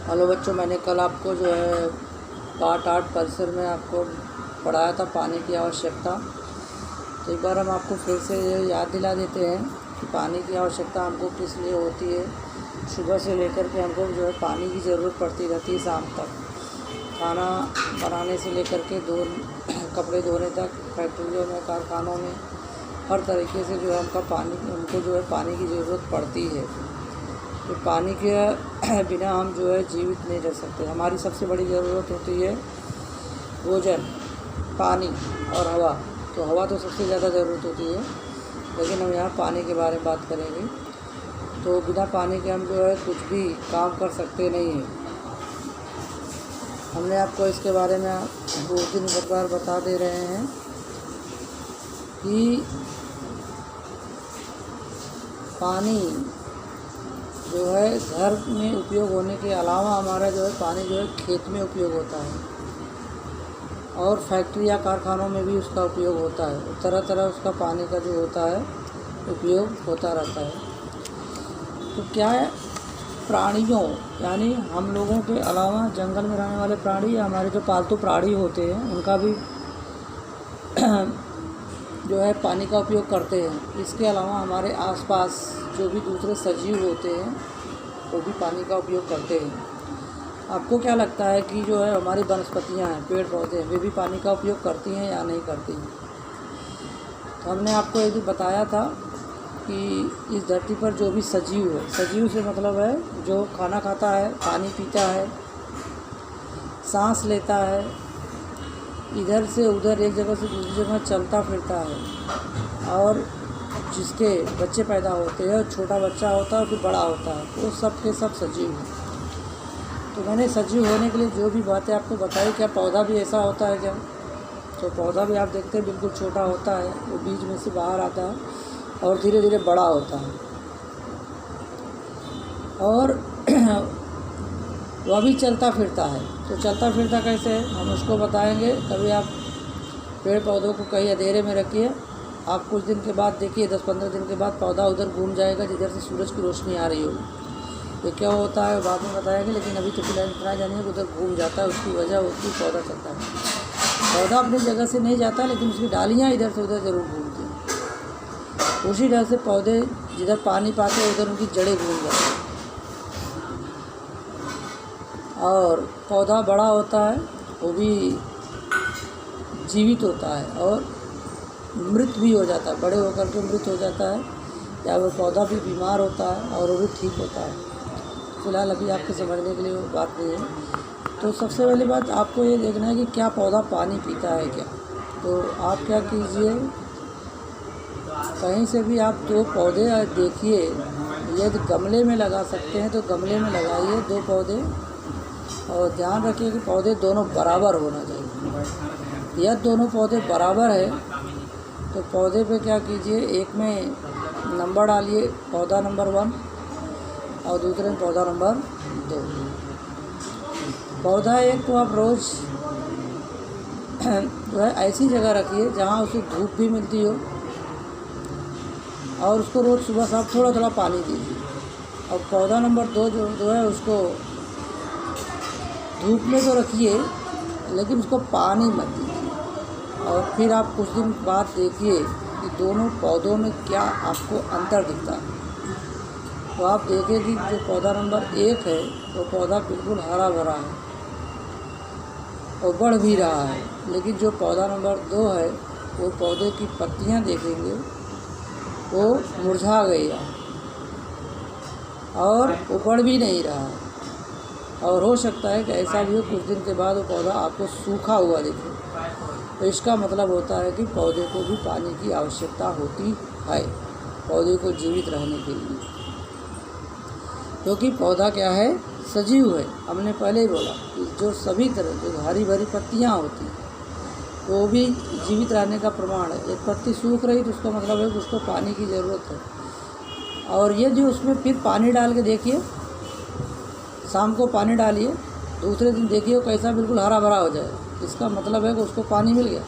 Hello बच्चों, मैंने कल आपको जो है पार्ट 8 परिसर में आपको पढ़ाया था पानी की आवश्यकता। तो एक बार हम आपको फिर से ये याद दिला देते हैं कि पानी की आवश्यकता हमको किस लिए होती है। सुबह से लेकर के हमको जो है पानी की ज़रूरत पड़ती रहती है शाम तक। खाना बनाने से लेकर के कपड़े धोने तक, फैक्ट्रियों में, कारखानों में, हर तरीके से जो है हमको जो है पानी की ज़रूरत पड़ती है। तो पानी के बिना हम जो है जीवित नहीं रह सकते। हमारी सबसे बड़ी ज़रूरत होती है भोजन, पानी और हवा। तो हवा तो सबसे ज़्यादा ज़रूरत होती है, लेकिन हम यहाँ पानी के बारे में बात करेंगे। तो बिना पानी के हम जो है कुछ भी काम कर सकते नहीं हैं। हमने आपको इसके बारे में 2-3 बार बता दे रहे हैं कि पानी जो है घर में उपयोग होने के अलावा हमारा जो है पानी जो है खेत में उपयोग होता है, और फैक्ट्री या कारखानों में भी उसका उपयोग होता है। तरह तरह उसका पानी का जो होता है उपयोग होता रहता है। तो क्या है, प्राणियों यानी हम लोगों के अलावा जंगल में रहने वाले प्राणी या हमारे जो पालतू प्राणी होते हैं उनका भी जो है पानी का उपयोग करते हैं। इसके अलावा हमारे आसपास जो भी दूसरे सजीव होते हैं वो भी पानी का उपयोग करते हैं। आपको क्या लगता है कि जो है हमारी वनस्पतियाँ हैं, पेड़ पौधे हैं, वे भी पानी का उपयोग करती हैं या नहीं करती हैं? तो हमने आपको एक दिन बताया था कि इस धरती पर जो भी सजीव है, सजीव से मतलब है जो खाना खाता है, पानी पीता है, सांस लेता है, इधर से उधर एक जगह से दूसरी जगह चलता फिरता है, और जिसके बच्चे पैदा होते हैं, छोटा बच्चा होता है फिर बड़ा होता है, वो सब के सब सजीव हैं। तो मैंने सजीव होने के लिए जो भी बातें आपको बताई, क्या पौधा भी ऐसा होता है क्या? तो पौधा भी आप देखते हैं बिल्कुल छोटा होता है, वो बीज में से बाहर आता है और धीरे धीरे बड़ा होता है, और वह भी चलता फिरता है। तो चलता फिरता कैसे है हम उसको बताएंगे। कभी आप पेड़ पौधों को कहीं अंधेरे में रखिए, आप कुछ दिन के बाद देखिए, 10-15 दिन के बाद पौधा उधर घूम जाएगा जिधर से सूरज की रोशनी आ रही होगी। ये क्या होता है बाद में बताएंगे, लेकिन अभी तो फिलहाल इतना जानिए कि उधर घूम जाता है। उसकी वजह होती है पौधा चलता है। पौधा अपनी जगह से नहीं जाता, लेकिन उसकी डालियाँ इधर से उधर ज़रूर घूमती हैं। उसी तरह से पौधे जिधर पानी पाते हैं उधर उनकी जड़ें घूम जाती हैं, और पौधा बड़ा होता है, वो भी जीवित होता है और मृत भी हो जाता है। बड़े होकर के मृत हो जाता है, या वो पौधा भी बीमार होता है और वो भी ठीक होता है। फिलहाल अभी आपके समझने के लिए वो बात नहीं है। तो सबसे पहली बात आपको ये देखना है कि क्या पौधा पानी पीता है क्या। तो आप क्या कीजिए, कहीं से भी आप 2 पौधे देखिए, यदि गमले में लगा सकते हैं तो गमले में लगाइए 2 पौधे, और ध्यान रखिए कि पौधे दोनों बराबर होना चाहिए। यदि दोनों पौधे बराबर है तो पौधे पे क्या कीजिए, एक में नंबर डालिए, पौधा नंबर 1, और दूसरे में पौधा नंबर 2। पौधा एक को आप रोज़ जो है ऐसी जगह रखिए जहाँ उसे धूप भी मिलती हो, और उसको रोज़ सुबह शाम थोड़ा थोड़ा पानी दीजिए। और पौधा नंबर 2 जो है उसको धूप में तो रखिए, लेकिन उसको पानी मत दीजिए। और फिर आप कुछ दिन बाद देखिए कि दोनों पौधों में क्या आपको अंतर दिखता है। तो आप देखिए कि जो पौधा नंबर 1 है वो पौधा बिल्कुल हरा भरा है और बढ़ भी रहा है, लेकिन जो पौधा नंबर 2 है वो पौधे की पत्तियां देखेंगे वो मुरझा गई है और वो बढ़ भी नहीं रहा है। और हो सकता है कि ऐसा भी हो कुछ दिन के बाद वो पौधा आपको सूखा हुआ दिखे। तो इसका मतलब होता है कि पौधे को भी पानी की आवश्यकता होती है, पौधे को जीवित रहने के लिए, क्योंकि पौधा क्या है, सजीव है। हमने पहले ही बोला कि जो सभी तरह जो हरी भरी पत्तियाँ होती हैं वो भी जीवित रहने का प्रमाण है। एक पत्ती सूख रही तो उसका मतलब है कि उसको पानी की ज़रूरत है। और ये जो उसमें फिर पानी डाल के देखिए, शाम को पानी डालिए, दूसरे दिन देखिए कैसा बिल्कुल हरा भरा हो जाए। इसका मतलब है कि उसको पानी मिल गया,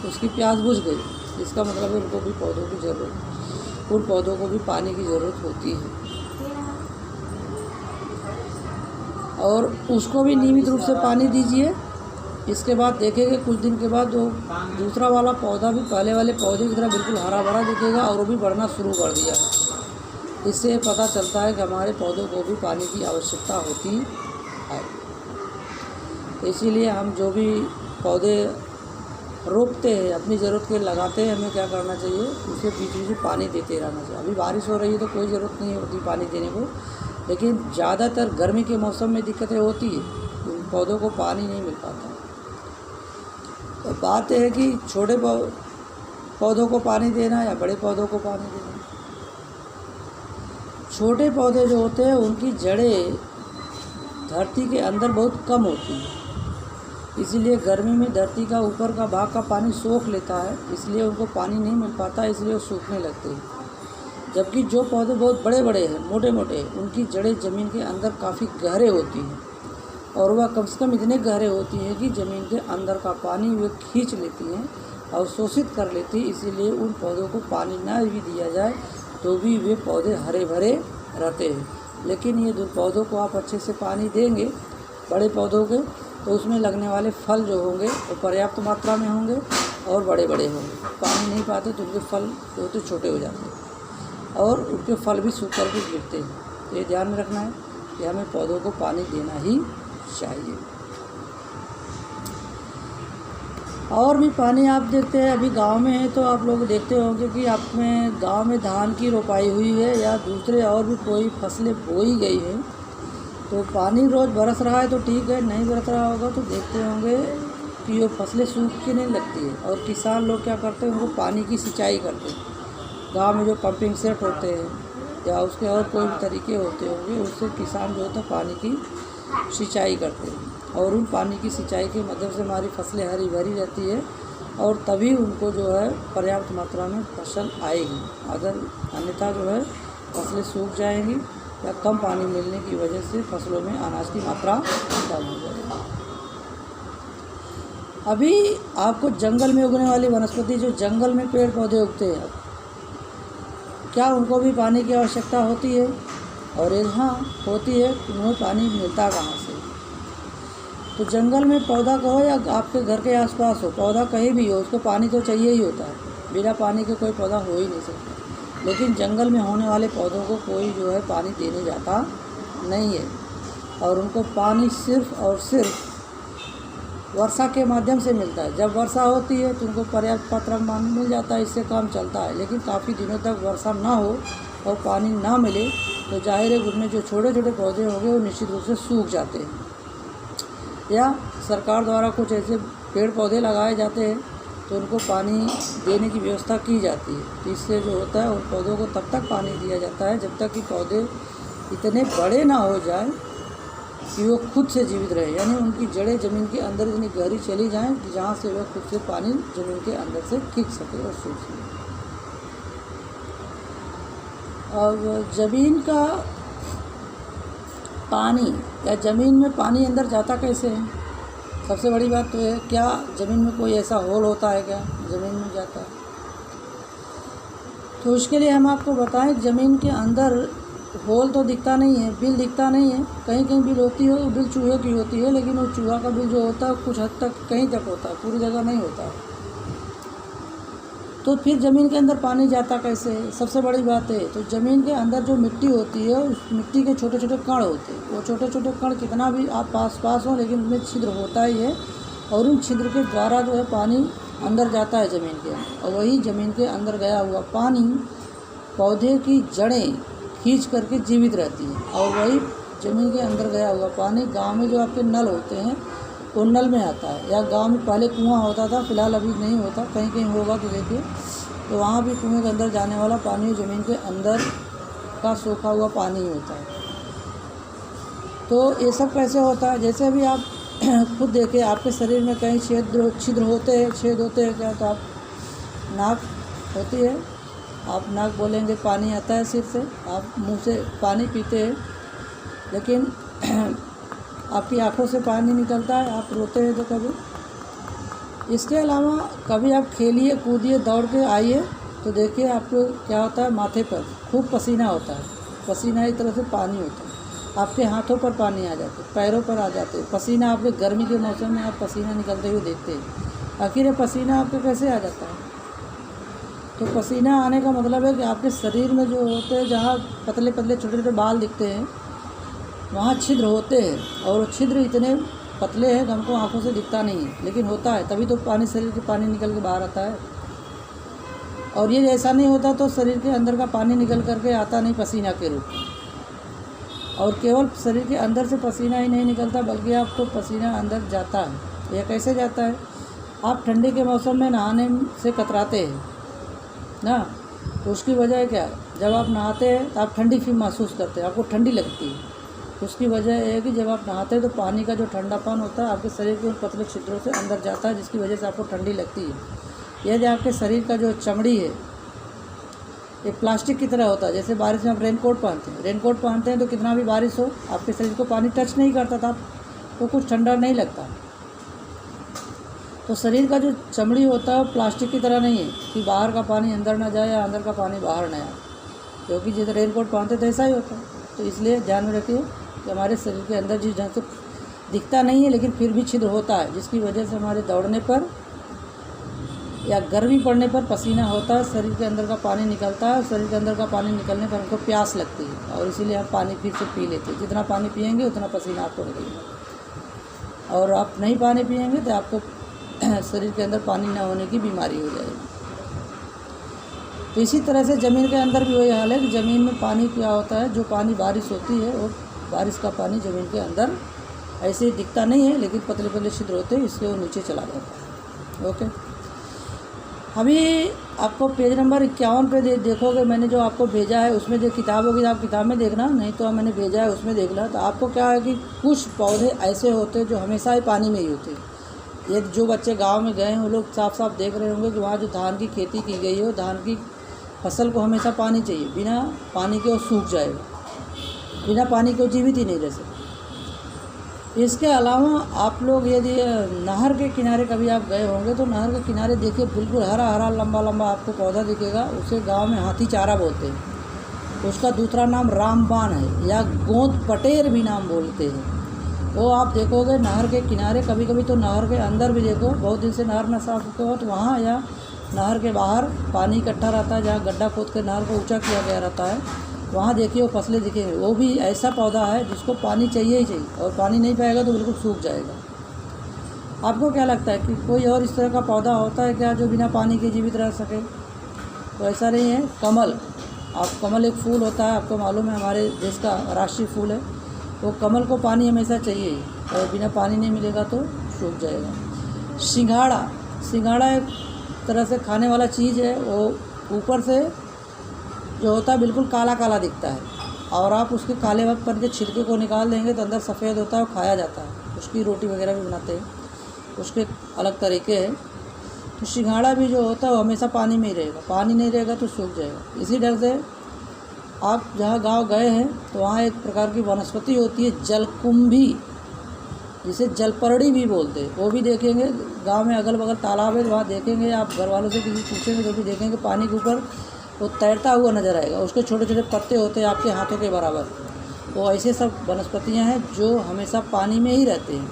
उसकी प्यास बुझ गई। इसका मतलब है उनको भी पौधों की ज़रूरत, उन पौधों को भी पानी की ज़रूरत होती है। और उसको भी नियमित रूप से पानी दीजिए। इसके बाद देखेंगे कुछ दिन के बाद वो दूसरा वाला पौधा भी पहले वाले पौधे की तरह बिल्कुल हरा भरा दिखेगा और वो भी बढ़ना शुरू कर दिया है। इससे पता चलता है कि हमारे पौधों को भी पानी की आवश्यकता होती है। इसीलिए हम जो भी पौधे रोपते हैं, अपनी ज़रूरत के लगाते हैं, हमें क्या करना चाहिए, उसे बीच बीच में पानी देते रहना चाहिए। अभी बारिश हो रही है तो कोई ज़रूरत नहीं होती पानी देने को, लेकिन ज़्यादातर गर्मी के मौसम में दिक्कतें होती है, पौधों को पानी नहीं मिल पाता। तो बात यह है कि छोटे पौधों को पानी देना या बड़े पौधों को पानी देना। छोटे पौधे जो होते हैं उनकी जड़ें धरती के अंदर बहुत कम होती हैं, इसीलिए गर्मी में धरती का ऊपर का भाग का पानी सोख लेता है, इसलिए उनको पानी नहीं मिल पाता, इसलिए वो सूखने लगते हैं। जबकि जो पौधे बहुत बड़े बड़े हैं, मोटे मोटे, उनकी जड़ें ज़मीन के अंदर काफ़ी गहरे होती हैं और वह कम से कम इतने गहरे होती हैं कि ज़मीन के अंदर का पानी वे खींच लेती हैं और शोषित कर लेती है। इसीलिए उन पौधों को पानी ना भी दिया जाए तो भी वे पौधे हरे भरे रहते हैं। लेकिन ये जो पौधों को आप अच्छे से पानी देंगे, बड़े पौधों के, तो उसमें लगने वाले फल जो होंगे वो पर्याप्त मात्रा में होंगे और बड़े बड़े होंगे। पानी नहीं पाते तो उनके फल जो होते छोटे हो जाते हैं और उनके फल भी सूख कर के गिरते हैं। तो ये ध्यान में रखना है कि हमें पौधों को पानी देना ही चाहिए। और भी पानी आप देखते हैं, अभी गांव में है तो आप लोग देखते होंगे कि अपने गांव में धान की रोपाई हुई है या दूसरे और भी कोई फसलें बोई गई है, तो पानी रोज़ बरस रहा है तो ठीक है, नहीं बरस रहा होगा तो देखते होंगे कि वो फसलें सूख के नहीं लगती है। और किसान लोग क्या करते हैं, उनको पानी की सिंचाई करते हैं। गांव में जो पंपिंग सेट होते हैं या उसके और कोई भी तरीके होते होंगे, उससे किसान जो होता है पानी की सिंचाई करते हैं और उन पानी की सिंचाई के माध्यम से हमारी फसलें हरी भरी रहती है और तभी उनको जो है पर्याप्त मात्रा में फसल आएगी। अगर अन्यथा जो है फसलें सूख जाएंगी या कम पानी मिलने की वजह से फसलों में अनाज की मात्रा कम हो जाएगी। अभी आपको जंगल में उगने वाली वनस्पति, जो जंगल में पेड़ पौधे उगते हैं, क्या उनको भी पानी की आवश्यकता होती है? और हाँ, होती है। उन्हें पानी मिलता कहाँ से? तो जंगल में पौधा कहो या आपके घर के आसपास हो, पौधा कहीं भी हो, उसको पानी तो चाहिए ही होता है। बिना पानी के कोई पौधा हो ही नहीं सकता। लेकिन जंगल में होने वाले पौधों को कोई जो है पानी देने जाता नहीं है और उनको पानी सिर्फ़ और सिर्फ वर्षा के माध्यम से मिलता है। जब वर्षा होती है तो उनको पर्याप्त मात्रा में पानी मिल जाता है, इससे काम चलता है। लेकिन काफ़ी दिनों तक वर्षा ना हो और पानी ना मिले तो जाहिर है उनमें जो छोटे छोटे पौधे होंगे वो निश्चित रूप से सूख जाते हैं। या सरकार द्वारा कुछ ऐसे पेड़ पौधे लगाए जाते हैं तो उनको पानी देने की व्यवस्था की जाती है। तो इससे जो होता है उन पौधों को तब तक पानी दिया जाता है जब तक कि पौधे इतने बड़े ना हो जाएं कि वो खुद से जीवित रहे, यानी उनकी जड़ें ज़मीन के अंदर इतनी गहरी चली जाएं कि जहाँ से वह खुद से पानी ज़मीन के अंदर से खींच सके और सूख सके। अब ज़मीन का पानी या ज़मीन में पानी अंदर जाता कैसे है? सबसे बड़ी बात तो है, क्या ज़मीन में कोई ऐसा होल होता है क्या ज़मीन में जाता है? तो उसके लिए हम आपको बताएं, ज़मीन के अंदर होल तो दिखता नहीं है, बिल दिखता नहीं है। कहीं कहीं बिल होती है, वो बिल चूहे की होती है, लेकिन वो चूहा का बिल जो होता है कुछ हद तक कहीं तक होता है, पूरी जगह नहीं होता है। तो फिर ज़मीन के अंदर पानी जाता कैसे है? सबसे बड़ी बात है, तो ज़मीन के अंदर जो मिट्टी होती है उस मिट्टी के छोटे छोटे कण होते हैं। वो छोटे छोटे कण कितना भी आप पास हो, लेकिन उनमें छिद्र होता ही है और उन छिद्र के द्वारा जो है पानी अंदर जाता है ज़मीन के अंदर। और वही ज़मीन के अंदर गया हुआ पानी पौधे की जड़ें खींच करके जीवित रहती हैं और वही ज़मीन के अंदर गया हुआ पानी गांव में जो आपके नल होते हैं वो नल में आता है। या गांव में पहले कुआं होता था, फिलहाल अभी नहीं होता, कहीं कहीं होगा तो देखिए, तो वहाँ भी कुएं के अंदर जाने वाला पानी ज़मीन के अंदर का सोखा हुआ पानी ही होता है। तो ये सब कैसे होता है? जैसे अभी आप खुद देखें, आपके शरीर में कहीं छिद्र होते हैं, छेद होते हैं क्या? तो आप नाक होती है, आप नाक बोलेंगे पानी आता है सिर से, आप मुंह से पानी पीते हैं, लेकिन आपकी आंखों से पानी निकलता है, आप रोते हैं तो कभी। इसके अलावा कभी आप खेलिए, कूदिए, दौड़ के आइए तो देखिए आपको क्या होता है, माथे पर खूब पसीना होता है, पसीना एक तरह से पानी होता है। आपके हाथों पर पानी आ जाते, पैरों पर आ जाते, पसीना आपके गर्मी के मौसम में आप पसीना निकलते हुए देखते हैं। आखिर ये पसीना आपके कैसे आ जाता है? तो पसीना आने का मतलब है कि आपके शरीर में जो होते हैं, जहाँ पतले पतले छोटे छोटे बाल दिखते हैं, वहाँ छिद्र होते हैं, और वो छिद्र इतने पतले हैं कि हमको आँखों से दिखता नहीं है, लेकिन होता है, तभी तो पानी शरीर के पानी निकल के बाहर आता है। और ये ऐसा नहीं होता तो शरीर के अंदर का पानी निकल करके आता नहीं पसीना के रूप में। और केवल शरीर के अंदर से पसीना ही नहीं निकलता, बल्कि आपको पसीना अंदर जाता है। यह कैसे जाता है? आप ठंडी के मौसम में नहाने से कतराते हैं ना, तो उसकी वजह क्या है? जब आप नहाते हैं तो आप ठंडी फील महसूस करते हैं, आपको ठंडी लगती है। उसकी वजह यह है कि जब आप नहाते हैं तो पानी का जो ठंडापन होता है आपके शरीर के उन पतले छिद्रों से अंदर जाता है, जिसकी वजह से आपको ठंडी लगती है। यदि आपके शरीर का जो चमड़ी है ये प्लास्टिक की तरह होता है, जैसे बारिश में आप रेनकोट पहनते हैं तो कितना भी बारिश हो आपके शरीर को पानी टच नहीं करता था, तो कुछ ठंडा नहीं लगता। तो शरीर का जो चमड़ी होता है वो प्लास्टिक की तरह नहीं है कि बाहर का पानी अंदर ना जाए या अंदर का पानी बाहर ना आए, क्योंकि जैसे रेनकोट पहनते तो ऐसा ही होता है। तो इसलिए ध्यान में रखिए कि हमारे शरीर के अंदर जिस ढंग से दिखता नहीं है लेकिन फिर भी छिद्र होता है, जिसकी वजह से हमारे दौड़ने पर या गर्मी पड़ने पर पसीना होता है, शरीर के अंदर का पानी निकलता है। शरीर के अंदर का पानी निकलने पर हमको प्यास लगती है, और इसीलिए हम पानी फिर से पी लेते हैं। जितना पानी पिएंगे उतना पसीना आपको निकलेगा, और आप नहीं पानी पिएंगे तो आपको शरीर के अंदर पानी न होने की बीमारी हो जाएगी। तो इसी तरह से ज़मीन के अंदर भी वही हाल है कि ज़मीन में पानी क्या होता है, जो पानी बारिश होती है और बारिश का पानी ज़मीन के अंदर ऐसे ही दिखता नहीं है, लेकिन पतले पतले छिद्र होते हैं, इसलिए वो नीचे चला जाता है। ओके, अभी आपको पेज नंबर 51 पे देखोगे, मैंने जो आपको भेजा है उसमें जो किताब होगी आप किताब में देखना, नहीं तो मैंने भेजा है उसमें देखना। तो आपको क्या है कि कुछ पौधे ऐसे होते हैं जो हमेशा ही पानी में ही होते हैं। ये जो बच्चे गांव में गए हैं वो लोग साफ साफ देख रहे होंगे कि वहाँ जो धान की खेती की गई है, धान की फसल को हमेशा पानी चाहिए, बिना पानी के वो सूख जाएगा, बिना पानी के वो जीवित ही नहीं रह सकते। इसके अलावा आप लोग यदि नहर के किनारे कभी आप गए होंगे तो नहर के किनारे देखिए बिल्कुल हरा हरा लंबा लंबा आपको पौधा दिखेगा, उसे गांव में हाथी चारा बोलते हैं। उसका दूसरा नाम रामबाण है या गोंद पटेर भी नाम बोलते हैं। वो आप देखोगे नहर के किनारे, कभी कभी तो नहर के अंदर भी देखो, बहुत दिन से नहर न साफ हो तो वहाँ या नहर के बाहर पानी इकट्ठा रहता है, जहाँ गड्ढा खोद के नहर को ऊँचा किया गया रहता है, वहाँ देखिए वो फसलें दिखेंगे। वो भी ऐसा पौधा है जिसको पानी चाहिए ही चाहिए, और पानी नहीं पाएगा तो बिल्कुल सूख जाएगा। आपको क्या लगता है कि कोई और इस तरह का पौधा होता है क्या जो बिना पानी के जीवित रह सके? तो ऐसा नहीं है। कमल, कमल एक फूल होता है, आपको मालूम है हमारे देश का राष्ट्रीय फूल है। वो कमल को पानी हमेशा चाहिए ही, और बिना पानी नहीं मिलेगा तो सूख जाएगा। सिंघाड़ा एक तरह से खाने वाला चीज़ है। वो ऊपर से जो होता है बिल्कुल काला काला दिखता है, और आप उसके काले पर के छिलके को निकाल देंगे तो अंदर सफ़ेद होता है और खाया जाता है। उसकी रोटी वगैरह भी बनाते हैं, उसके अलग तरीके हैं। तो सिंघाड़ा भी जो होता है वो हमेशा पानी में ही रहेगा, पानी नहीं रहेगा तो सूख जाएगा। इसी ढंग से आप जहाँ गांव गए हैं तो वहाँ एक प्रकार की वनस्पति होती है जलकुंभी, जिसे जलपर्णी भी बोलते हैं। वो भी देखेंगे गांव में, अगल बगल तालाब है, वहाँ देखेंगे आप घर वालों से किसी पूछेंगे तो भी देखेंगे पानी के ऊपर वो तैरता हुआ नज़र आएगा। उसके छोटे छोटे पत्ते होते हैं आपके हाथों के बराबर। वो ऐसे सब वनस्पतियाँ हैं जो हमेशा पानी में ही रहते हैं,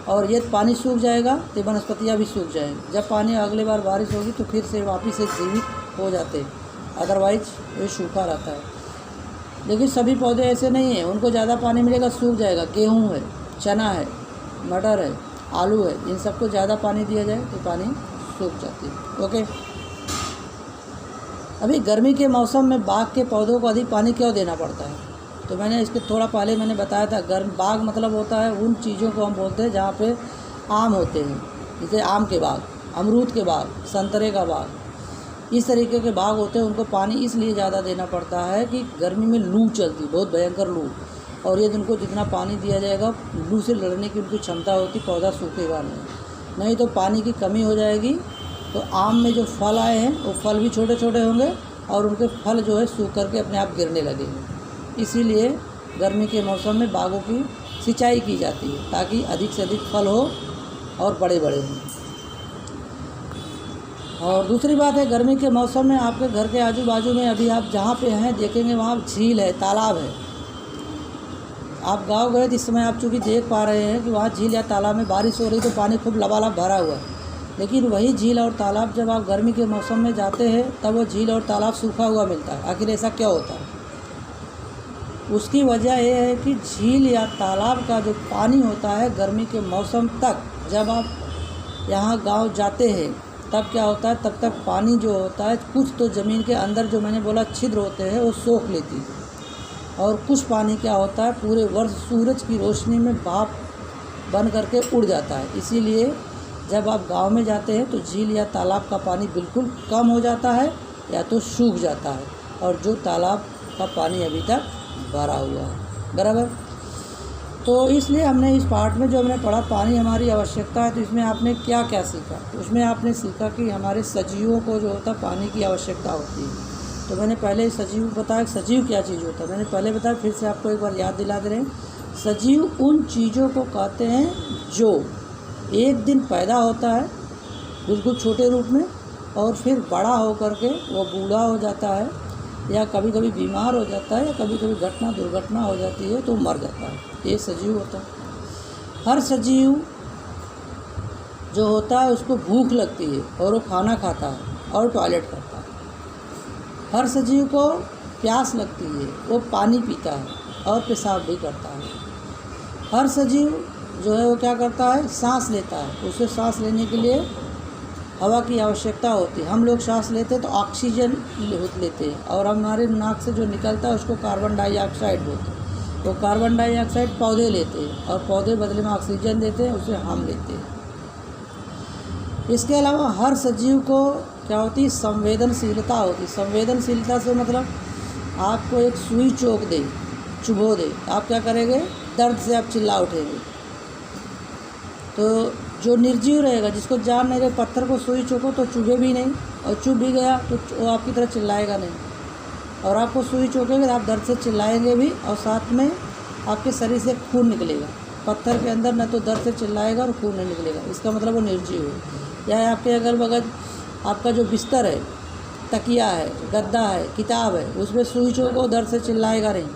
और ये पानी सूख जाएगा तो वनस्पतियाँ भी सूख जाएंगी। जब पानी अगली बार बारिश होगी तो फिर से वापस से जीवित हो जाते हैं, अदरवाइज ये सूखा रहता है। लेकिन सभी पौधे ऐसे नहीं हैं, उनको ज़्यादा पानी मिलेगा सूख जाएगा। गेहूँ है, चना है, मटर है, आलू है, इन सबको ज़्यादा पानी दिया जाए तो पानी सूख जाती है। ओके, अभी गर्मी के मौसम में बाग के पौधों को अधिक पानी क्यों देना पड़ता है? तो मैंने इसके थोड़ा पहले मैंने बताया था। बाग मतलब होता है उन चीज़ों को हम बोलते हैं जहाँ पे आम होते हैं, जैसे आम के बाग, अमरूद के बाग, संतरे का बाग, इस तरीके के बाग होते हैं। उनको पानी इसलिए ज़्यादा देना पड़ता है कि गर्मी में लू चलती, बहुत भयंकर लू, और यदि उनको जितना पानी दिया जाएगा लू से लड़ने की उनकी क्षमता होती, पौधा सूखेगा नहीं तो पानी की कमी हो जाएगी। तो आम में जो फल आए हैं वो फल भी छोटे छोटे होंगे, और उनके फल जो है सूख करके अपने आप गिरने लगेंगे। इसीलिए गर्मी के मौसम में बागों की सिंचाई की जाती है ताकि अधिक से अधिक फल हो और बड़े बड़े हों। और दूसरी बात है, गर्मी के मौसम में आपके घर के आजू बाजू में अभी आप जहाँ पे हैं देखेंगे वहाँ झील है, तालाब है। आप गाँव गए तो इस समय आप चूँकि देख पा रहे हैं कि वहाँ झील या तालाब में बारिश हो रही तो पानी खूब लबालब भरा हुआ है, लेकिन वही झील और तालाब जब आप गर्मी के मौसम में जाते हैं तब वो झील और तालाब सूखा हुआ मिलता है। आखिर ऐसा क्या होता है? उसकी वजह यह है कि झील या तालाब का जो पानी होता है गर्मी के मौसम तक, जब आप यहाँ गांव जाते हैं तब क्या होता है, तब तक पानी जो होता है कुछ तो ज़मीन के अंदर जो मैंने बोला छिद्र होते हैं वो सोख लेती है, और कुछ पानी क्या होता है पूरे वर्ष सूरज की रोशनी में भाप बन करके उड़ जाता है। इसीलिए जब आप गांव में जाते हैं तो झील या तालाब का पानी बिल्कुल कम हो जाता है या तो सूख जाता है, और जो तालाब का पानी अभी तक भरा हुआ है। बराबर। तो इसलिए हमने इस पार्ट में जो हमने पढ़ा पानी हमारी आवश्यकता है, तो इसमें आपने क्या क्या सीखा? उसमें आपने सीखा कि हमारे सजीवों को जो होता है पानी की आवश्यकता होती है। तो मैंने पहले सजीव बताया, सजीव क्या चीज़ होता है मैंने पहले बताया, फिर से आपको एक बार याद दिला दे रहे हैं। सजीव उन चीज़ों को कहते हैं जो एक दिन पैदा होता है बिल्कुल छोटे रूप में, और फिर बड़ा होकर के वो बूढ़ा हो जाता है, या कभी कभी बीमार हो जाता है, या कभी कभी दुर्घटना हो जाती है तो मर जाता है। ये सजीव होता है। हर सजीव जो होता है उसको भूख लगती है और वो खाना खाता है और टॉयलेट करता है। हर सजीव को प्यास लगती है, वो पानी पीता है और पेशाब भी करता है। हर सजीव जो है वो क्या करता है, सांस लेता है। उसे सांस लेने के लिए हवा की आवश्यकता होती है। हम लोग सांस लेते हैं तो ऑक्सीजन लेते हैं, और हमारे नाक से जो निकलता है उसको कार्बन डाइऑक्साइड बोलते हैं। तो कार्बन डाइऑक्साइड पौधे लेते हैं, और पौधे बदले में ऑक्सीजन देते हैं, उसे हम लेते हैं। इसके अलावा हर सजीव को क्या होती है, संवेदनशीलता होती है। संवेदनशीलता से मतलब आपको एक सुई चुभो दे, आप क्या करेंगे, दर्द से आप चिल्ला उठेंगे। तो जो निर्जीव रहेगा, जिसको जान नहीं रहे, पत्थर को सुई चुभो तो चुभे भी नहीं, और चुभ भी गया तो वो आपकी तरह चिल्लाएगा नहीं। और आपको सुई चुभेगी तो आप दर्द से चिल्लाएंगे भी, और साथ में आपके शरीर से खून निकलेगा। पत्थर के अंदर न तो दर्द से चिल्लाएगा और खून नहीं निकलेगा, इसका मतलब वो निर्जीव है। या आपके अगल बगल आपका जो बिस्तर है, तकिया है, गद्दा है, किताब है, उसमें सुई चुभो दर्द से चिल्लाएगा नहीं,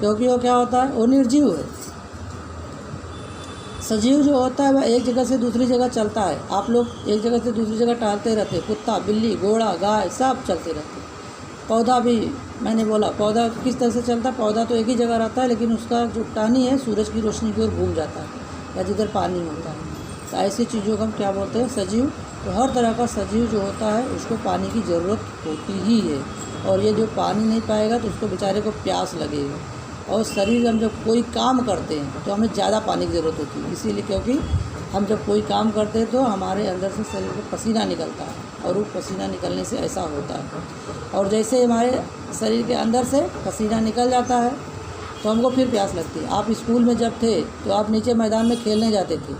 क्योंकि वो क्या होता है, वो निर्जीव है। सजीव जो होता है वह एक जगह से दूसरी जगह चलता है। आप लोग एक जगह से दूसरी जगह टहलते रहते हैं, कुत्ता, बिल्ली, घोड़ा, गाय सब चलते रहते हैं। पौधा भी मैंने बोला, पौधा किस तरह से चलता है, पौधा तो एक ही जगह रहता है, लेकिन उसका जो टहनी है सूरज की रोशनी की ओर घूम जाता है, या जिधर पानी होता है। तो ऐसी चीज़ों को हम क्या बोलते हैं, सजीव। तो हर तरह का सजीव जो होता है उसको पानी की ज़रूरत होती ही है, और ये जो पानी नहीं पाएगा तो उसको बेचारे को प्यास लगेगा। और शरीर हम जब कोई काम करते हैं तो हमें ज़्यादा पानी की ज़रूरत होती है, इसीलिए क्योंकि हम जब कोई काम करते हैं तो हमारे अंदर से शरीर में पसीना निकलता है, और वो पसीना निकलने से ऐसा होता है। और जैसे हमारे शरीर के अंदर से पसीना निकल जाता है तो हमको फिर प्यास लगती है। आप स्कूल में जब थे तो आप नीचे मैदान में खेलने जाते थे,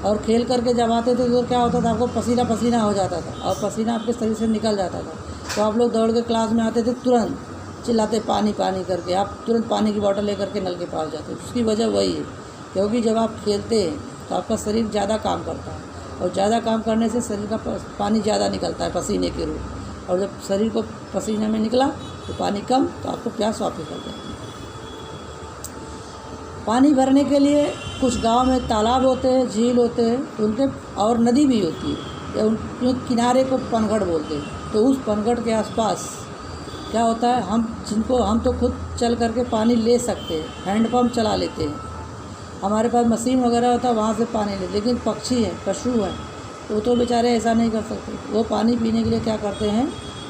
और खेल करके जब आते थे तो क्या होता था, आपको पसीना पसीना हो जाता था, और पसीना आपके शरीर से निकल जाता था। तो आप लोग दौड़ के क्लास में आते थे, तुरंत चिल्लाते पानी पानी करके, आप तुरंत पानी की बोतल लेकर के नल के पास जाते। उसकी वजह वही है, क्योंकि जब आप खेलते हैं तो आपका शरीर ज़्यादा काम करता है, और ज़्यादा काम करने से शरीर का पानी ज़्यादा निकलता है पसीने के रूप। और जब शरीर को पसीने में निकला तो पानी कम, तो आपको प्यास वापस लग जाती है। पानी भरने के लिए कुछ गांव में तालाब होते हैं, झील होते हैं, तो उनके और नदी भी होती है, या उनके किनारे को पनघट बोलते हैं। तो उस पनघट के आसपास क्या होता है, हम तो खुद चल करके पानी ले सकते हैं, हैंडपम्प चला लेते हैं, हमारे पास मशीन वगैरह होता है, वहाँ से पानी ले। लेकिन पक्षी हैं, पशु हैं, तो वो तो बेचारे ऐसा नहीं कर सकते। वो पानी पीने के लिए क्या करते हैं,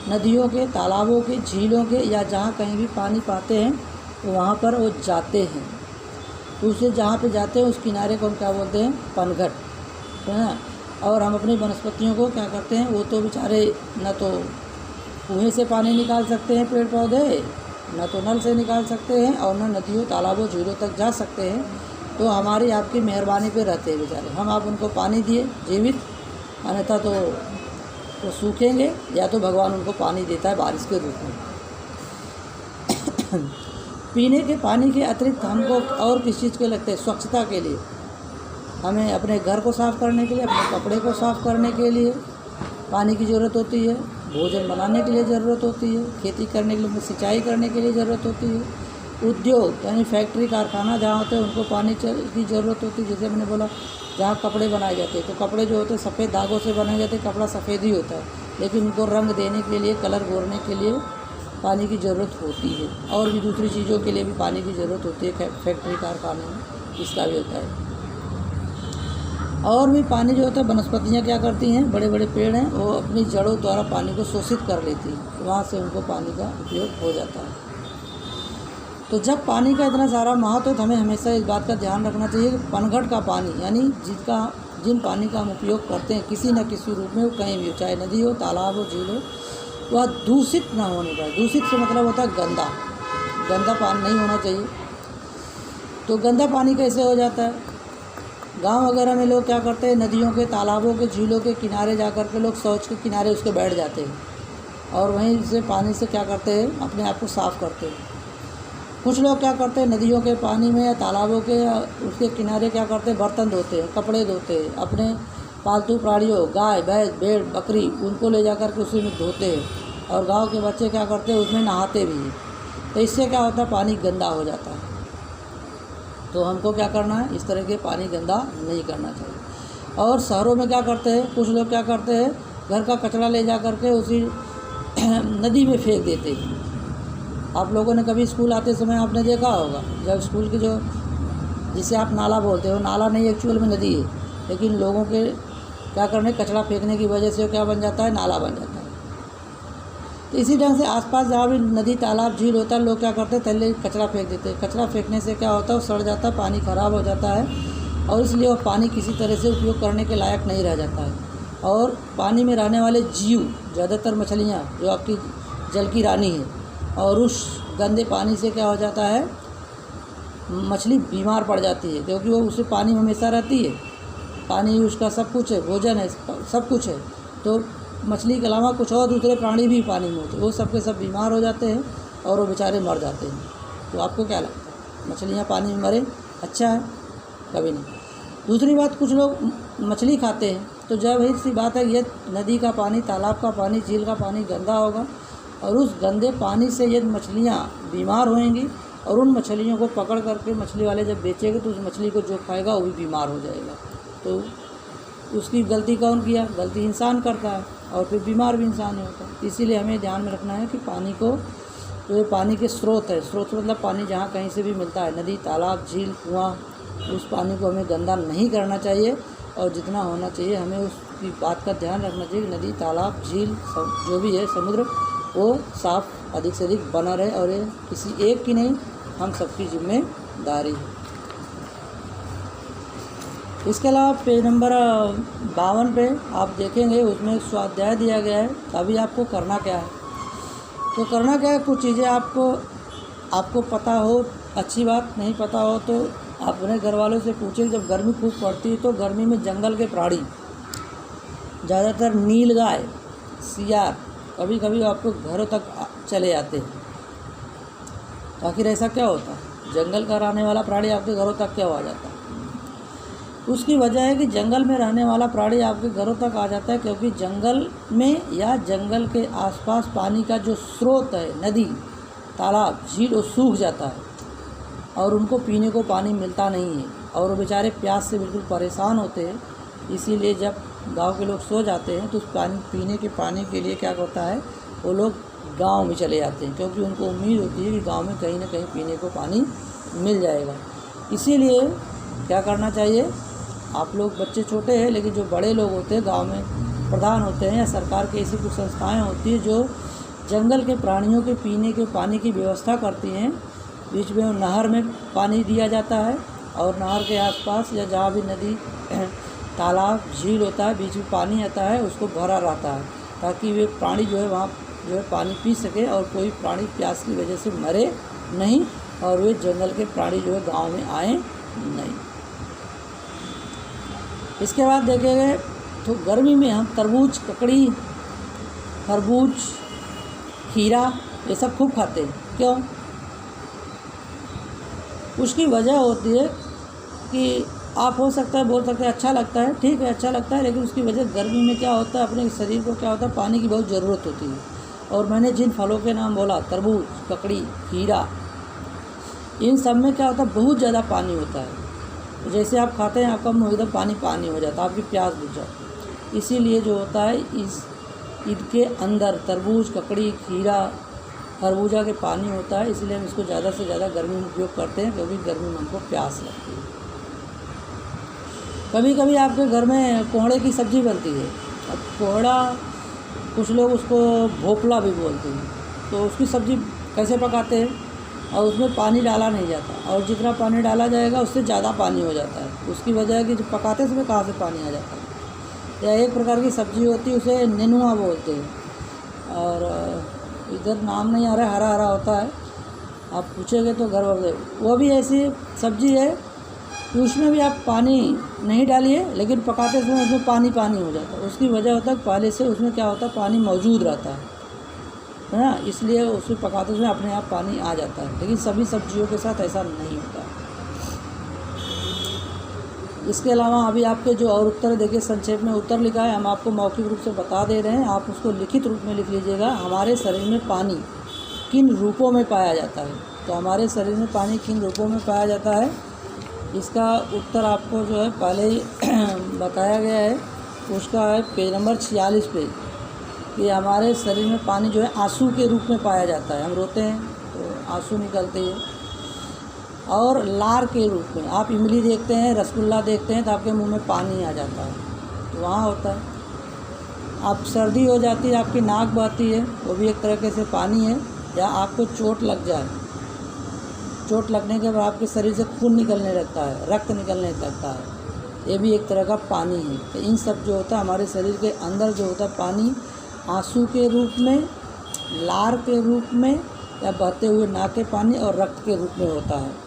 नदियों के, तालाबों के, झीलों के, या जहाँ कहीं भी पानी पाते हैं तो वहाँ पर वो जाते हैं। तो उसे जहाँ पे जाते हैं उस किनारे को हम क्या बोलते हैं, पनघट, है ना। और हम अपनी वनस्पतियों को क्या करते हैं, वो तो बेचारे न तो कुएँ से पानी निकाल सकते हैं पेड़ पौधे, न तो नल से निकाल सकते हैं, और न नदियों, तालाबों, झीलों तक जा सकते हैं। तो हमारी आपकी मेहरबानी पे रहते हैं बेचारे। हम आप उनको पानी दिए जीवित, अन्यथा तो वो सूखेंगे, या तो भगवान उनको पानी देता है बारिश के रूप में। पीने के पानी के अतिरिक्त हमको और किस चीज़ के लगते हैं, स्वच्छता के लिए, हमें अपने घर को साफ़ करने के लिए, अपने कपड़े को साफ़ करने के लिए पानी की ज़रूरत होती है, भोजन बनाने के लिए ज़रूरत होती है, खेती करने के लिए, सिंचाई करने के लिए ज़रूरत होती है, उद्योग यानी फैक्ट्री कारखाना जहाँ होते हैं उनको पानी की ज़रूरत होती है। जैसे मैंने बोला जहाँ कपड़े बनाए जाते हैं तो कपड़े जो होते हैं सफ़ेद धागों से बनाए जाते हैं, कपड़ा सफ़ेद ही होता है, लेकिन उनको रंग देने के लिए, कलर भरने के लिए पानी की ज़रूरत होती है। और भी दूसरी चीज़ों के लिए भी पानी की ज़रूरत होती है फैक्ट्री कारखाने में, इसका भी होता है। और भी पानी जो होता है, वनस्पतियाँ क्या करती हैं, बड़े बड़े पेड़ हैं वो अपनी जड़ों द्वारा पानी को शोषित कर लेती हैं, वहाँ से उनको पानी का उपयोग हो जाता है। तो जब पानी का इतना सारा महत्व है तो हमें हमेशा इस बात का ध्यान रखना चाहिए कि पनघट का पानी यानी जिन पानी का हम उपयोग करते हैं किसी न किसी रूप में, वो कहीं भी हो, चाहे नदी हो, तालाब हो, झील हो, वह दूषित ना होने पाए। दूषित से मतलब होता है गंदा पानी नहीं होना चाहिए। तो गंदा पानी कैसे हो जाता है? गांव वगैरह में लोग क्या करते हैं, नदियों के, तालाबों के, झीलों के किनारे जा कर के लोग शौच के किनारे उसके बैठ जाते हैं और वहीं से पानी से क्या करते हैं, अपने आप को साफ़ करते हैं। कुछ लोग क्या करते हैं, नदियों के पानी में या तालाबों के या उसके किनारे क्या करते हैं, बर्तन धोते हैं, कपड़े धोते हैं, अपने पालतू प्राणियों, गाय, भैंस, भेड़, बकरी, उनको ले जाकर के उसी में धोते हैं। और गांव के बच्चे क्या करते हैं, उसमें नहाते भी हैं। तो इससे क्या होता है, पानी गंदा हो जाता है। तो हमको क्या करना है, इस तरह के पानी गंदा नहीं करना चाहिए। और शहरों में क्या करते हैं, कुछ लोग क्या करते हैं, घर का कचरा ले जा कर के उसी नदी में फेंक देते हैं। आप लोगों ने कभी स्कूल आते समय आपने देखा होगा, जब स्कूल की जो जिसे आप नाला बोलते हो, नाला नहीं एक्चुअल में नदी है, लेकिन लोगों के क्या करने, कचरा फेंकने की वजह से क्या बन जाता है, नाला बन जाता है। तो इसी ढंग से आसपास जहाँ भी नदी, तालाब, झील होता है, लोग क्या करते हैं, थैले कचरा फेंक देते हैं। कचरा फेंकने से क्या होता है, वो सड़ जाता है, पानी ख़राब हो जाता है और इसलिए वह पानी किसी तरह से उपयोग करने के लायक नहीं रह जाता है। और पानी में रहने वाले जीव, ज़्यादातर मछलियाँ जो आपकी जल की रानी है, और उस गंदे पानी से क्या हो जाता है, मछली बीमार पड़ जाती है, क्योंकि वो उसे पानी में हमेशा रहती है, पानी उसका सब कुछ है, भोजन है, सब कुछ है। तो मछली के अलावा कुछ और दूसरे प्राणी भी पानी में होते हैं, वो सब के सब बीमार हो जाते हैं और वो बेचारे मर जाते हैं। तो आपको क्या लगता है, मछलियाँ पानी में मरे अच्छा है? कभी नहीं। दूसरी बात, कुछ लोग मछली खाते हैं, तो जब ही सी बात है, ये नदी का पानी, तालाब का पानी, झील का पानी गंदा होगा और उस गंदे पानी से ये मछलियाँ बीमार होएंगी और उन मछलियों को पकड़ करके मछली वाले जब बेचेंगे तो उस मछली को जो खाएगा वो भी बीमार हो जाएगा। तो उसकी गलती कौन किया? गलती इंसान करता है और फिर बीमार भी इंसान ही होता है। इसीलिए हमें ध्यान में रखना है कि पानी को, जो पानी के स्रोत है, स्रोत मतलब पानी जहाँ कहीं से भी मिलता है, नदी, तालाब, झील, कुआँ, उस पानी को हमें गंदा नहीं करना चाहिए और जितना होना चाहिए हमें उसकी बात का ध्यान रखना चाहिए कि नदी, तालाब, झील, जो भी है, समुद्र, वो साफ़ अधिक से अधिक बना रहे। और ये किसी एक की नहीं, हम सबकी जिम्मेदारी है। इसके अलावा पेज नंबर 52 पे आप देखेंगे, उसमें एक स्वाध्याय दिया गया है। अभी आपको करना क्या है, तो करना क्या है, कुछ चीज़ें आपको पता हो, अच्छी बात, नहीं पता हो तो आप अपने घर वालों से पूछें। जब गर्मी खूब पड़ती है तो गर्मी में जंगल के प्राणी, ज़्यादातर नीलगाय, सियार, कभी कभी आपको घरों तक चले आते हैं। आखिर ऐसा क्या होता है, जंगल का रहने वाला प्राणी आपके घरों तक क्यों आ जाता है? उसकी वजह है कि जंगल में रहने वाला प्राणी आपके घरों तक आ जाता है क्योंकि जंगल में या जंगल के आसपास पानी का जो स्रोत है, नदी, तालाब, झील, वो सूख जाता है और उनको पीने को पानी मिलता नहीं है और वो बेचारे प्यास से बिल्कुल परेशान होते हैं। इसीलिए जब गांव के लोग सो जाते हैं तो उस पीने के पानी के लिए क्या होता है, वो लोग गांव में चले जाते हैं क्योंकि उनको उम्मीद होती है कि गांव में कहीं ना कहीं पीने को पानी मिल जाएगा। इसीलिए क्या करना चाहिए, आप लोग बच्चे छोटे हैं लेकिन जो बड़े लोग होते हैं, गांव में प्रधान होते हैं या सरकार की ऐसी कुछ संस्थाएं होती हैं जो जंगल के प्राणियों के पीने के पानी की व्यवस्था करती हैं। बीच में नहर में पानी दिया जाता है और नहर के आसपास या जहाँ भी नदी, तालाब, झील होता है, बीच में पानी आता है, उसको भरा रहता है ताकि वे प्राणी जो है वहाँ जो है पानी पी सके और कोई प्राणी प्यास की वजह से मरे नहीं और वे जंगल के प्राणी जो है गांव में आए नहीं। इसके बाद देखेंगे तो गर्मी में हम तरबूज, ककड़ी, खरबूज, खीरा, ये सब खूब खाते हैं। क्यों? उसकी वजह होती है कि आप हो सकता है बोल सकते हैं अच्छा लगता है, ठीक है अच्छा लगता है, लेकिन उसकी वजह गर्मी में क्या होता है, अपने शरीर को क्या होता है, पानी की बहुत ज़रूरत होती है। और मैंने जिन फलों के नाम बोला, तरबूज, ककड़ी, खीरा, इन सब में क्या होता है, बहुत ज़्यादा पानी होता है। तो जैसे आप खाते हैं आपका मुँह एकदम पानी पानी हो जाता है, आपकी प्यास बुझ जाती। इसीलिए जो होता है इनके अंदर तरबूज, ककड़ी, खीरा, खरबूजा के पानी होता है। इसलिए हम इसको ज़्यादा से ज़्यादा गर्मी में उपयोग करते हैं, क्योंकि गर्मी में हमको प्यास लगती है। कभी कभी आपके घर में कोहड़े की सब्ज़ी बनती है। अब कोहड़ा कुछ लोग उसको भोपला भी बोलते हैं। तो उसकी सब्ज़ी कैसे पकाते हैं, और उसमें पानी डाला नहीं जाता, और जितना पानी डाला जाएगा उससे ज़्यादा पानी हो जाता है। उसकी वजह है कि जब पकाते समय कहाँ से पानी आ जाता है। या एक प्रकार की सब्ज़ी होती है, उसे नेनुआ बोलते हैं, और इधर नाम नहीं आ रहा है, हरा हरा होता है, आप पूछेंगे तो घर वाले। वो भी ऐसी सब्ज़ी है कि उसमें भी आप पानी नहीं डालिए, लेकिन पकाते समय उसमें पानी पानी हो जाता है। उसकी वजह होता है पहले से उसमें क्या होता है, पानी मौजूद रहता है ना, इसलिए उसमें पकाते समय अपने आप पानी आ जाता है। लेकिन सभी सब्जियों के साथ ऐसा नहीं होता। इसके अलावा अभी आपके जो और उत्तर देखिए, संक्षेप में उत्तर लिखा है, हम आपको मौखिक रूप से बता दे रहे हैं, आप उसको लिखित रूप में लिख लीजिएगा। हमारे शरीर में पानी किन रूपों में पाया जाता है। तो हमारे शरीर में पानी किन रूपों में पाया जाता है, इसका उत्तर आपको जो है पहले ही बताया गया है। उसका है पेज नंबर 46 पे, कि हमारे शरीर में पानी जो है आंसू के रूप में पाया जाता है। हम रोते हैं तो आंसू निकलते हैं, और लार के रूप में। आप इमली देखते हैं, रसगुल्ला देखते हैं तो आपके मुंह में पानी आ जाता है, तो वहाँ होता है। आप सर्दी हो जाती है, आपकी नाक बहती है, वो भी एक तरह से पानी है। या आपको चोट लग जाए, चोट लगने के बाद आपके शरीर से खून निकलने लगता है, रक्त निकलने लगता है, ये भी एक तरह का पानी है। तो इन सब जो होता है हमारे शरीर के अंदर जो होता है पानी, आंसू के रूप में, लार के रूप में, या बहते हुए नाक के पानी, और रक्त के रूप में होता है।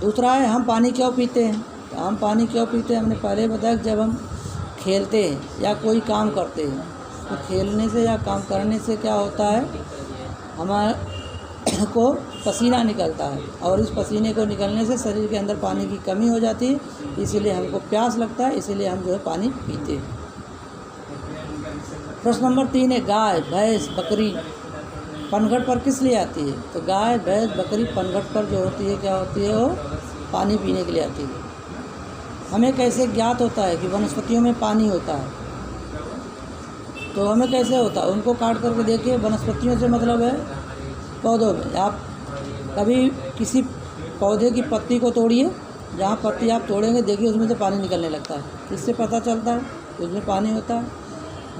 दूसरा है हम पानी क्यों पीते हैं। तो हम पानी क्यों पीते हैं, हमने पहले बताया कि जब हम खेलते हैं या कोई काम करते हैं, तो खेलने से या काम करने से क्या होता है, हमारे को पसीना निकलता है, और इस पसीने को निकलने से शरीर के अंदर पानी की कमी हो जाती है, इसीलिए हमको प्यास लगता है, इसीलिए हम जो है पानी पीते हैं। प्रश्न नंबर 3 है, गाय, भैंस, बकरी पनघट पर किस लिए आती है। तो गाय, भैंस, बकरी पनघट पर जो होती है, क्या होती है, वो पानी पीने के लिए आती है। हमें कैसे ज्ञात होता है कि वनस्पतियों में पानी होता है। तो हमें कैसे होता है, उनको काट करके देखिए। वनस्पतियों से मतलब है पौधों में। आप कभी किसी पौधे की पत्ती को तोड़िए, जहाँ पत्ती आप तोड़ेंगे देखिए उसमें से पानी निकलने लगता है। इससे पता चलता है उसमें पानी होता है।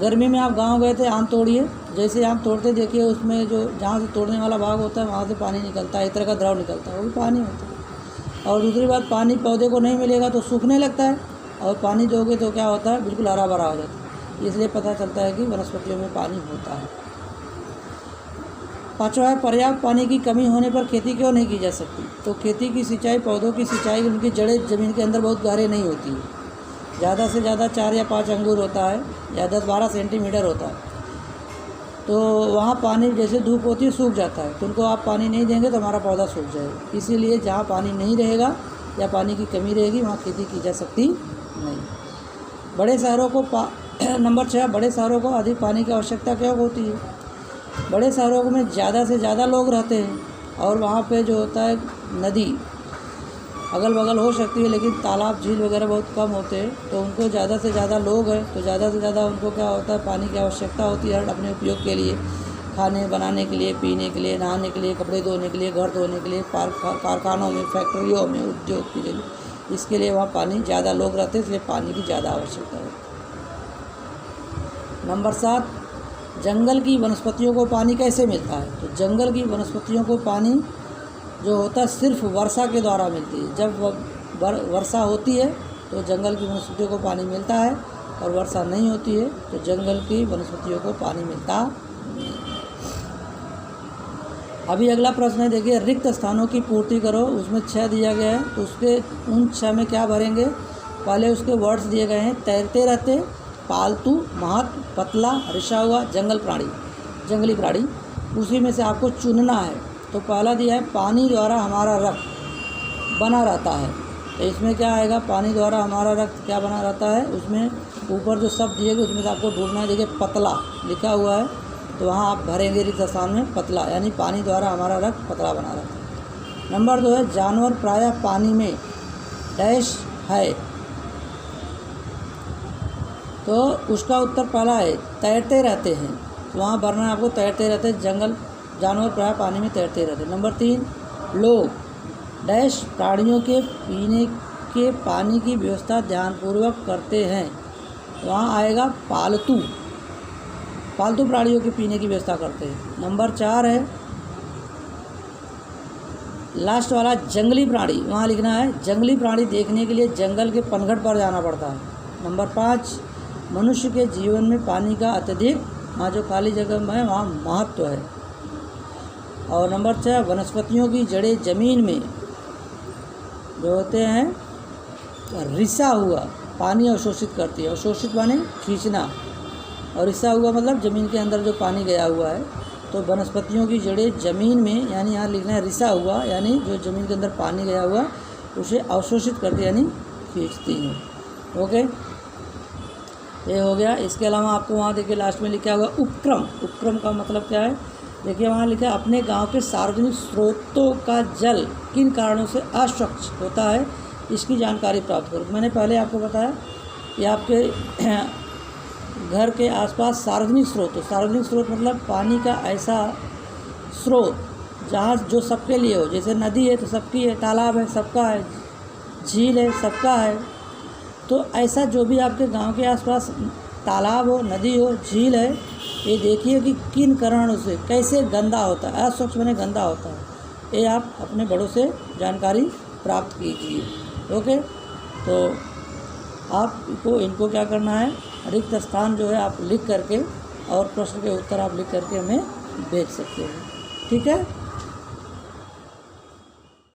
गर्मी में आप गांव गए थे, आम तोड़िए, जैसे आम तोड़ते देखिए उसमें जो जहाँ से तोड़ने वाला भाग होता है वहाँ से पानी निकलता है, एक तरह का द्रव निकलता है, वो भी पानी होता है। और दूसरी बात, पानी पौधे को नहीं मिलेगा तो सूखने लगता है, और पानी दोगे तो क्या होता है, बिल्कुल हरा भरा हो जाता है। इसलिए पता चलता है कि वनस्पतियों में पानी होता है। 5वां है, पर्याप्त पानी की कमी होने पर खेती क्यों नहीं की जा सकती। तो खेती की सिंचाई, पौधों की सिंचाई, उनकी जड़ें ज़मीन के अंदर बहुत गहरे नहीं होती है। ज़्यादा से ज़्यादा 4 या 5 अंगुर होता है, या 10-12 सेंटीमीटर होता है। तो वहाँ पानी जैसे धूप होती है सूख जाता है, तो उनको आप पानी नहीं देंगे तो हमारा पौधा सूख जाएगा। इसीलिए जहाँ पानी नहीं रहेगा या पानी की कमी रहेगी वहाँ खेती की जा सकती नहीं। बड़े शहरों को नंबर 6, बड़े शहरों को अधिक पानी की आवश्यकता क्यों होती है। बड़े शहरों में ज़्यादा से ज़्यादा लोग रहते हैं, और वहाँ पे जो होता है नदी अगल बगल हो सकती है, लेकिन तालाब, झील वगैरह बहुत कम होते हैं। तो उनको ज़्यादा से ज़्यादा लोग हैं, तो ज़्यादा से ज़्यादा उनको क्या होता है, पानी की आवश्यकता होती है अपने उपयोग के लिए, खाने बनाने के लिए, पीने के लिए, नहाने के लिए, कपड़े धोने के लिए, घर धोने के लिए, कारखानों में, फैक्ट्रियों में, उद्योग के लिए। इसके लिए वहाँ पानी ज़्यादा लोग रहते हैं, इसलिए पानी की ज़्यादा आवश्यकता होती है। नंबर 7, जंगल की वनस्पतियों को पानी कैसे मिलता है। तो जंगल की वनस्पतियों को पानी जो होता है सिर्फ वर्षा के द्वारा मिलती है। जब वर्षा होती है तो जंगल की वनस्पतियों को पानी मिलता है, और वर्षा नहीं होती है तो जंगल की वनस्पतियों को पानी मिलता नहीं। अभी अगला प्रश्न है, देखिए, रिक्त स्थानों की पूर्ति करो। उसमें 6 दिया गया है, तो उसके उन 6 में क्या भरेंगे। पहले उसके वर्ड्स दिए गए हैं, तैरते रहते, पालतू, महत, पतला, रिसा हुआ, जंगली प्राणी। उसी में से आपको चुनना है। तो पहला दिया है, पानी द्वारा हमारा रक्त बना रहता है। तो इसमें क्या आएगा, पानी द्वारा हमारा रक्त क्या बना रहता है। उसमें ऊपर जो शब्द दिए गए उसमें से आपको ढूंढना है। देखिए, पतला लिखा हुआ है, तो वहाँ आप भरेंगे रिक्त स्थान में पतला, यानी पानी द्वारा हमारा रक्त पतला बना रहता है। नंबर 2 है जानवर प्रायः पानी में डैश है, तो उसका उत्तर पहला है तैरते रहते हैं, तो वहाँ भरना है आपको तैरते रहते हैं, जानवर प्रायः पानी में तैरते रहते हैं। नंबर 3 लोग डैश प्राणियों के पीने के पानी की व्यवस्था ध्यानपूर्वक करते हैं, तो वहाँ आएगा पालतू प्राणियों के पीने की व्यवस्था करते हैं। नंबर 4 है लास्ट वाला जंगली प्राणी, वहाँ लिखना है जंगली प्राणी देखने के लिए जंगल के पनघट पर जाना पड़ता है। नंबर 5 मनुष्य के जीवन में पानी का अत्यधिक, वहाँ जो खाली जगह में है वहाँ महत्व है। और नंबर 6 वनस्पतियों की जड़ें जमीन में जो होते हैं रिसा हुआ पानी अवशोषित करती है, अवशोषित माने खींचना, और रिसा हुआ मतलब ज़मीन के अंदर जो पानी गया हुआ है, तो वनस्पतियों की जड़ें ज़मीन में, यानी यहाँ लिखना है रिसा हुआ, यानी जो ज़मीन के अंदर पानी गया हुआ उसे अवशोषित करती यानी खींचती हैं। ओके, ये हो गया। इसके अलावा आपको वहाँ देखिए लास्ट में लिखा हुआ उपक्रम, उपक्रम का मतलब क्या है, देखिए वहाँ लिखा है अपने गांव के सार्वजनिक स्रोतों का जल किन कारणों से अस्वच्छ होता है, इसकी जानकारी प्राप्त करो। मैंने पहले आपको बताया कि आपके घर के आसपास सार्वजनिक स्रोत मतलब पानी का ऐसा स्रोत जहाँ जो सबके लिए हो, जैसे नदी है तो सबकी है, तालाब है सबका है, झील है सबका है, तो ऐसा जो भी आपके गांव के आसपास तालाब हो, नदी हो, झील है, ये देखिए कि किन कारणों से कैसे गंदा होता है, अस्वच्छ बने गंदा होता है, ये आप अपने बड़ों से जानकारी प्राप्त कीजिए। ओके, तो आपको इनको क्या करना है, रिक्त स्थान जो है आप लिख करके और प्रश्न के उत्तर आप लिख करके हमें भेज सकते हैं। ठीक है।